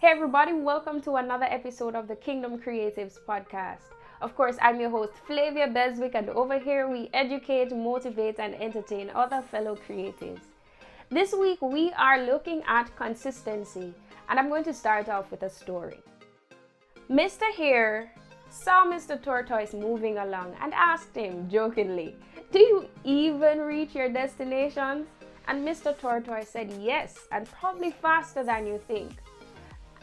Hey everybody, welcome to another episode of the Kingdom Creatives podcast. Of course, I'm your host Flavia Beswick, and over here we educate, motivate, and entertain other fellow creatives. This week we are looking at consistency, and I'm going to start off with a story. Mr. Hare saw Mr. Tortoise moving along and asked him jokingly, "Do you even reach your destinations?" And Mr. Tortoise said yes, and probably faster than you think.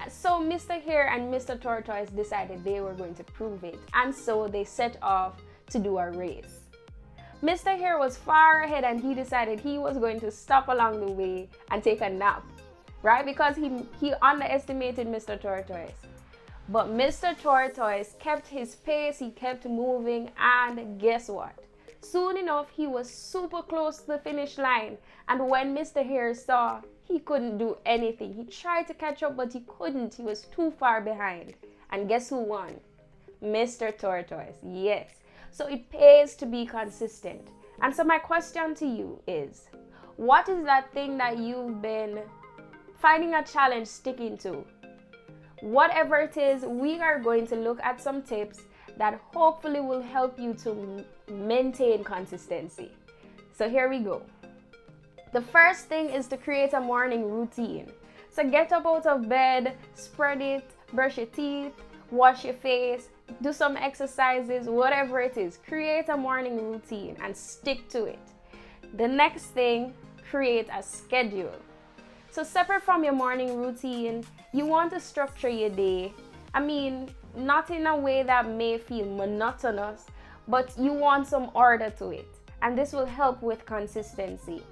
So Mr. Hare and Mr. Tortoise decided they were going to prove it, and so they set off to do a race. Mr. Hare was far ahead and he decided he was going to stop along the way and take a nap, right? Because he underestimated Mr. Tortoise. But Mr. Tortoise kept his pace, he kept moving, and guess what? Soon enough, he was super close to the finish line, and when Mr. Hare saw he couldn't do anything, he tried to catch up, but he couldn't. He was too far behind. And guess who won? Mr. Tortoise. Yes. So it pays to be consistent. And so my question to you is, what is that thing that you've been finding a challenge sticking to? Whatever it is, we are going to look at some tips that hopefully will help you to maintain consistency. So here we go. The first thing is to create a morning routine. So get up out of bed, spread it, brush your teeth, wash your face, do some exercises, whatever it is. Create a morning routine and stick to it. The next thing, create a schedule. So separate from your morning routine, you want to structure your day. Not in a way that may feel monotonous, but you want some order to it. And this will help with consistency.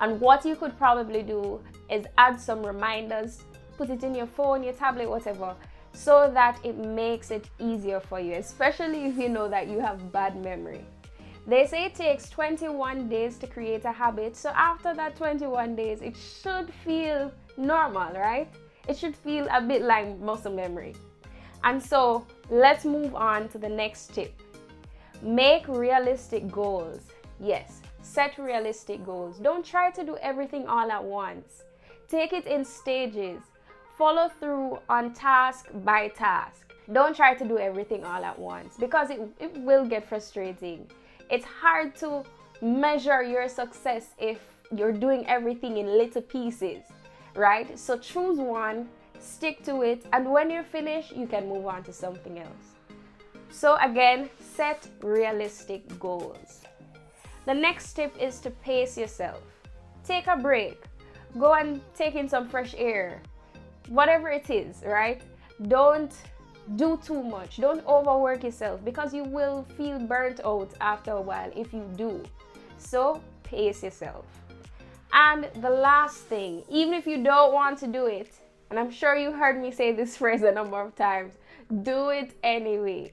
And what you could probably do is add some reminders, put it in your phone, your tablet, whatever, so that it makes it easier for you, especially if you know that you have bad memory. They say it takes 21 days to create a habit, so after that 21 days, it should feel normal, right? It should feel a bit like muscle memory. And so let's move on to the next tip. Make realistic goals. Yes, set realistic goals. Don't try to do everything all at once. Take it in stages. Follow through on task by task. Don't try to do everything all at once because it will get frustrating. It's hard to measure your success if you're doing everything in little pieces, right? So choose one, stick to it, and when you're finished, you can move on to something else. So again, set realistic goals. The next tip is to pace yourself. Take a break. Go and take in some fresh air. Whatever it is, right? Don't do too much. Don't overwork yourself because you will feel burnt out after a while if you do. So pace yourself. And the last thing, even if you don't want to do it, and I'm sure you heard me say this phrase a number of times, do it anyway.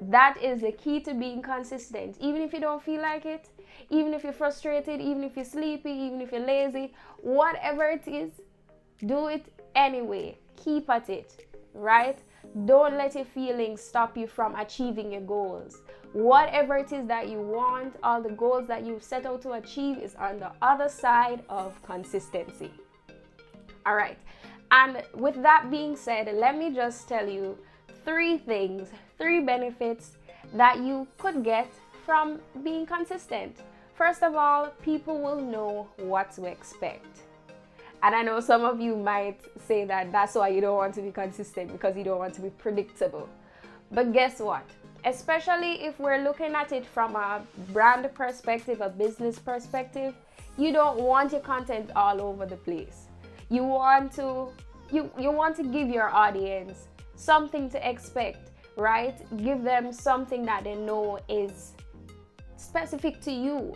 That is the key to being consistent. Even if you don't feel like it, even if you're frustrated, even if you're sleepy, even if you're lazy, whatever it is, do it anyway. Keep at it, right? Don't let your feelings stop you from achieving your goals. Whatever it is that you want, all the goals that you've set out to achieve is on the other side of consistency. All right. And with that being said, let me just tell you three benefits that you could get from being consistent. First of all, people will know what to expect. And I know some of you might say that that's why you don't want to be consistent, because you don't want to be predictable. But guess what? Especially if we're looking at it from a brand perspective, a business perspective, you don't want your content all over the place. You want to give your audience something to expect, right? Give them something that they know is specific to you.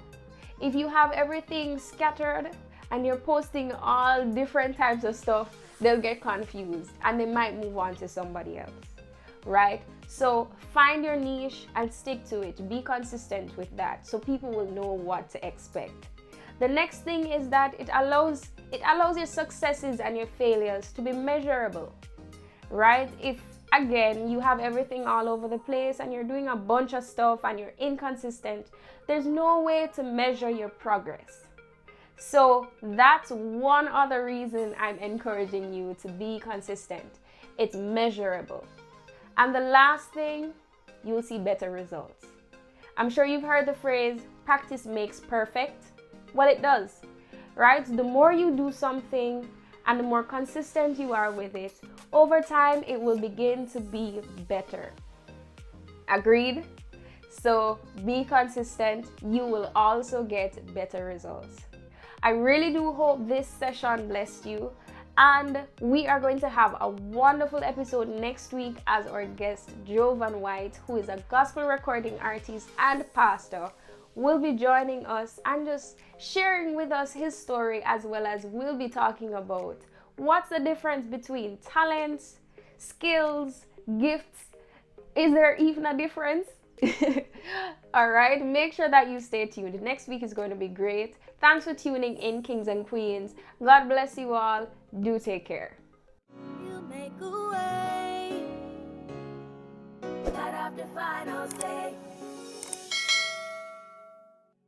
If you have everything scattered and you're posting all different types of stuff, they'll get confused and they might move on to somebody else, right? So find your niche and stick to it. Be consistent with that so people will know what to expect. The next thing is that it allows your successes and your failures to be measurable, right? If again you have everything all over the place and you're doing a bunch of stuff and you're inconsistent, there's no way to measure your progress. So that's one other reason I'm encouraging you to be consistent. It's measurable. And the last thing, you'll see better results. I'm sure you've heard the phrase, practice makes perfect. Well, it does, right? The more you do something and the more consistent you are with it, over time, it will begin to be better. Agreed? So be consistent. You will also get better results. I really do hope this session blessed you. And we are going to have a wonderful episode next week as our guest, Jovan White, who is a gospel recording artist and pastor, will be joining us and just sharing with us his story, as well as we'll be talking about what's the difference between talents, skills, gifts. Is there even a difference? All right, make sure that you stay tuned. Next week is going to be great. Thanks for tuning in, kings and queens. God bless you all. Do take care. You make a way. Gotta have the final say.